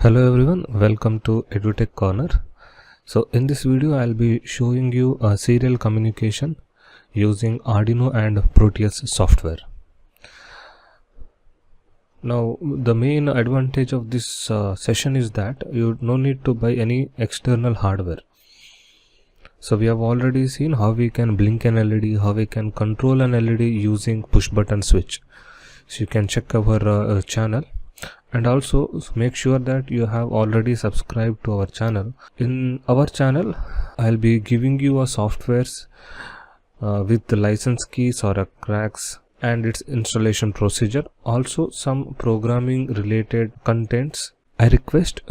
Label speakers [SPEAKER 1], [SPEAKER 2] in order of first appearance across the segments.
[SPEAKER 1] Hello everyone, welcome to EduTech Corner. So in this video I'll be showing you a serial communication using Arduino and Proteus software. Now the main advantage of this session is that you no need to buy any external hardware. So we have already seen how we can blink an LED, how we can control an LED using push button switch. So you can check our channel. And also make sure that you have already subscribed to our channel. In our channel I'll be giving you a softwares with the license keys or a cracks and its installation procedure, also some programming related contents. I request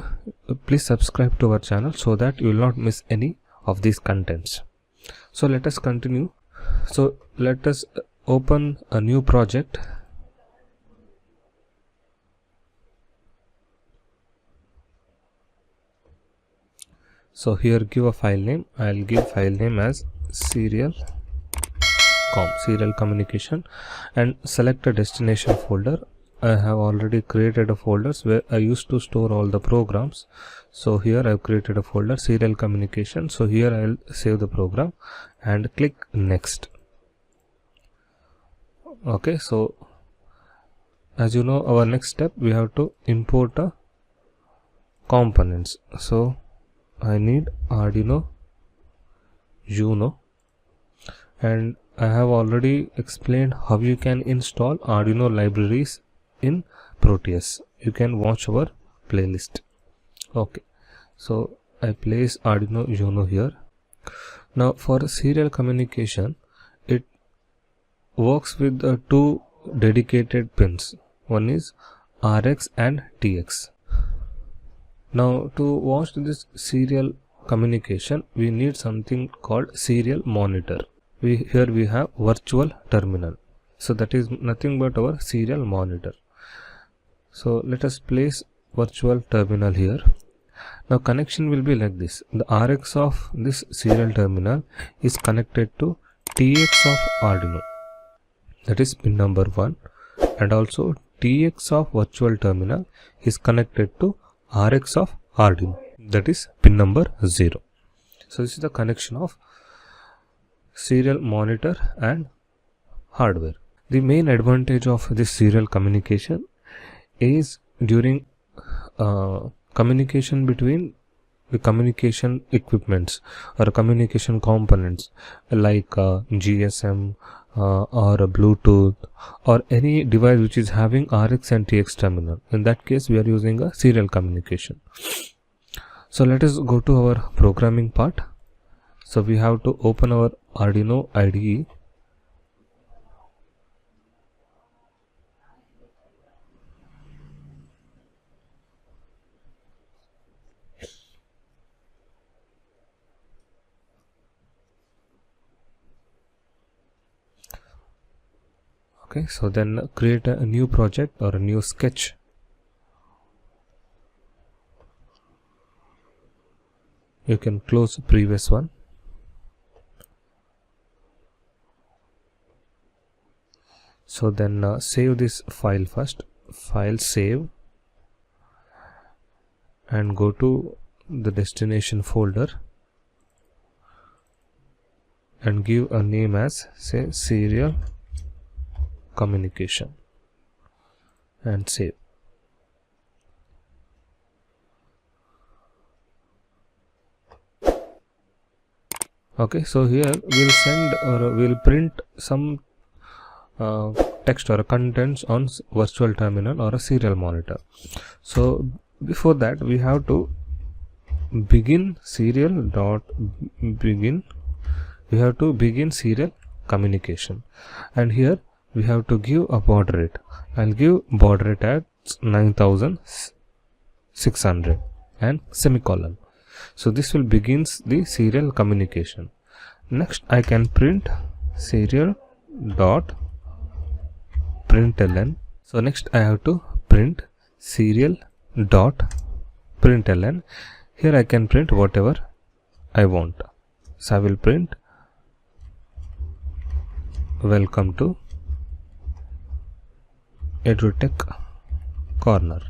[SPEAKER 1] please subscribe to our channel so that you will not miss any of these contents. So let us continue. So let us open a new project. So here give a file name. I'll give file name as serial communication, and select a destination folder. I have already created a folders where I used to store all the programs. So here I've created a folder serial communication. So here I'll save the program and click next. Okay, so as you know, our next step we have to import a components. So I need Arduino Uno, and I have already explained how you can install Arduino libraries in Proteus. You can watch our playlist. Okay, so I place Arduino Uno here. Now for serial communication, it works with two dedicated pins. One is RX and TX. Now to watch this serial communication, we need something called serial monitor. Here we have virtual terminal. So that is nothing but our serial monitor. So let us place virtual terminal here. Now connection will be like this. The RX of this serial terminal is connected to TX of Arduino. That is pin number 1. And also TX of virtual terminal is connected to RX of Arduino, that is pin number 0. So this is the connection of serial monitor and hardware. The main advantage of this serial communication is during communication between the communication equipments or communication components like GSM or a Bluetooth or any device which is having RX and TX terminal. In that case we are using a serial communication. So let us go to our programming part. So we have to open our Arduino IDE. Okay, so then create a new project or a new sketch. You can close the previous one. So then save this file first. File save and go to the destination folder and give a name as say serial communication and save. Okay, so here we'll send or we'll print some text or contents on virtual terminal or a serial monitor. So before that we have to begin serial dot begin. We have to begin serial communication, and here we have to give a baud rate. I'll give baud rate at 9600 and semicolon. So this will begins the serial communication. Next I can print serial dot println. So next I have to print serial dot println. Here I can print whatever I want. So I will print welcome to EduTech Corner.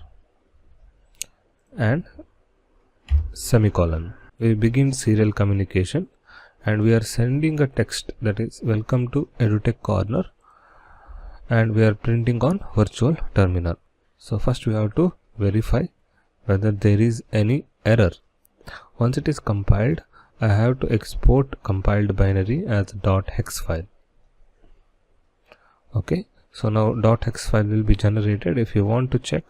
[SPEAKER 1] and semicolon. We begin serial communication and we are sending a text that is welcome to EduTech Corner, and we are printing on virtual terminal. So first we have to verify whether there is any error. Once it is compiled, I have to export compiled binary as .hex file. Okay, so now .hex file will be generated. If you want to check,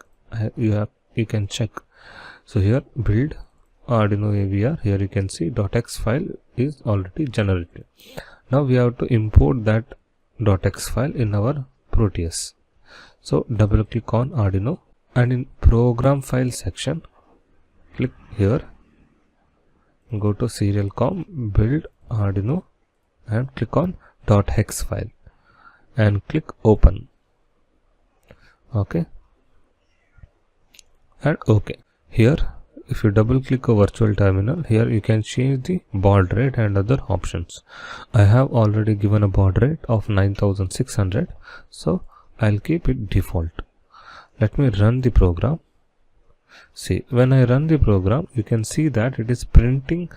[SPEAKER 1] you can check. So here build Arduino AVR, here you can see .hex file is already generated. Now we have to import that .hex file in our Proteus. So double click on Arduino and in program file section, click here, go to serial com, build Arduino and click on .hex file and click open. Okay, and okay. Here if you double click a virtual terminal, here you can change the baud rate and other options. I have already given a baud rate of 9600, so I'll keep it default. Let me run the program. See, when I run the program, you can see that it is printing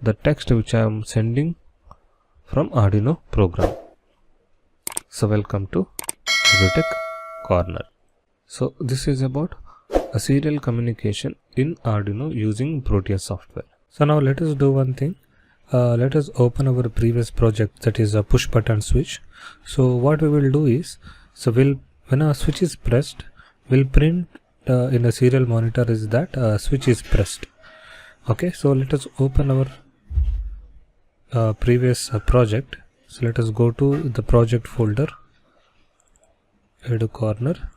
[SPEAKER 1] the text which I am sending from Arduino program. So welcome to EduTech Corner. So this is about a serial communication in Arduino using Proteus software. So now let us do one thing. Let us open our previous project, that is a push button switch. So what we will do is, so when a switch is pressed, we'll print in a serial monitor is that switch is pressed. Okay, so let us open our previous project. So let us go to the project folder, Edu Corner,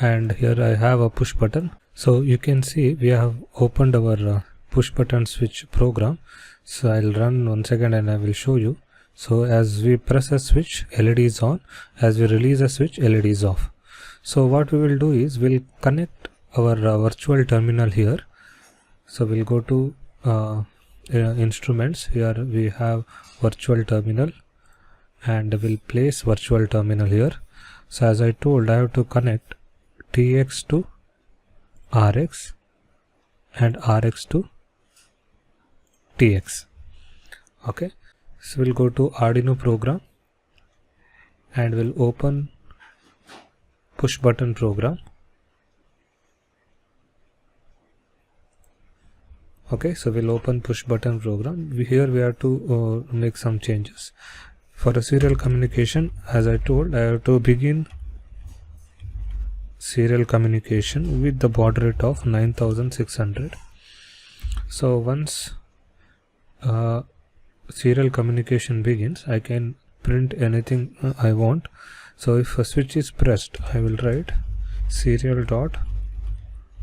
[SPEAKER 1] and here I have a push button. So you can see we have opened our push button switch program. So I'll run 1 second and I will show you. So as we press a switch, LED is on. As we release a switch, LED is off. So what we will do is we'll connect our virtual terminal here. So we'll go to instruments. Here we have virtual terminal and we'll place virtual terminal here. So as I told, I have to connect TX to RX and RX to TX. Okay, so we'll go to Arduino program and we'll open push button program. Okay, so we'll open push button program. Here we have to make some changes. For a serial communication, as I told, I have to begin serial communication with the baud rate of 9600. So once serial communication begins, I can print anything I want. So if a switch is pressed, I will write serial dot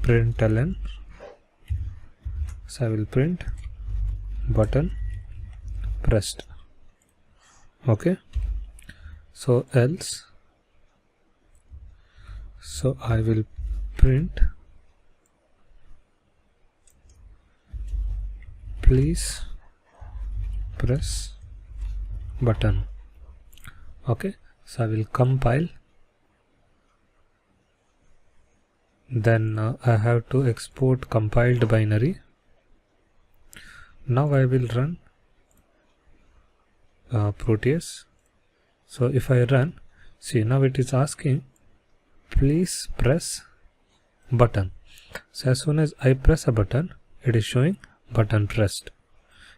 [SPEAKER 1] println. So I will print button pressed. Okay, so else, so I will print please press button. Okay, so I will compile, then I have to export compiled binary. Now I will run Proteus. So if I run, see, now it is asking please press button. So as soon as I press a button, it is showing button pressed.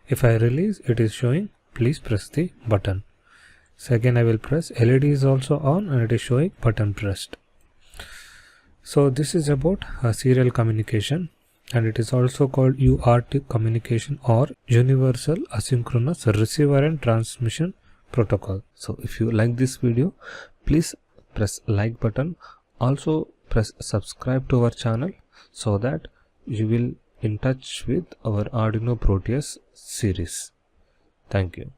[SPEAKER 1] If I release, it is showing please press the button. So again I will press, LED is also on and it is showing button pressed. So this is about serial communication, and it is also called UART communication, or Universal Asynchronous Receiver and Transmission Protocol. So if you like this video, please press like button. Also press subscribe to our channel so that you will in touch with our Arduino Proteus series. Thank you.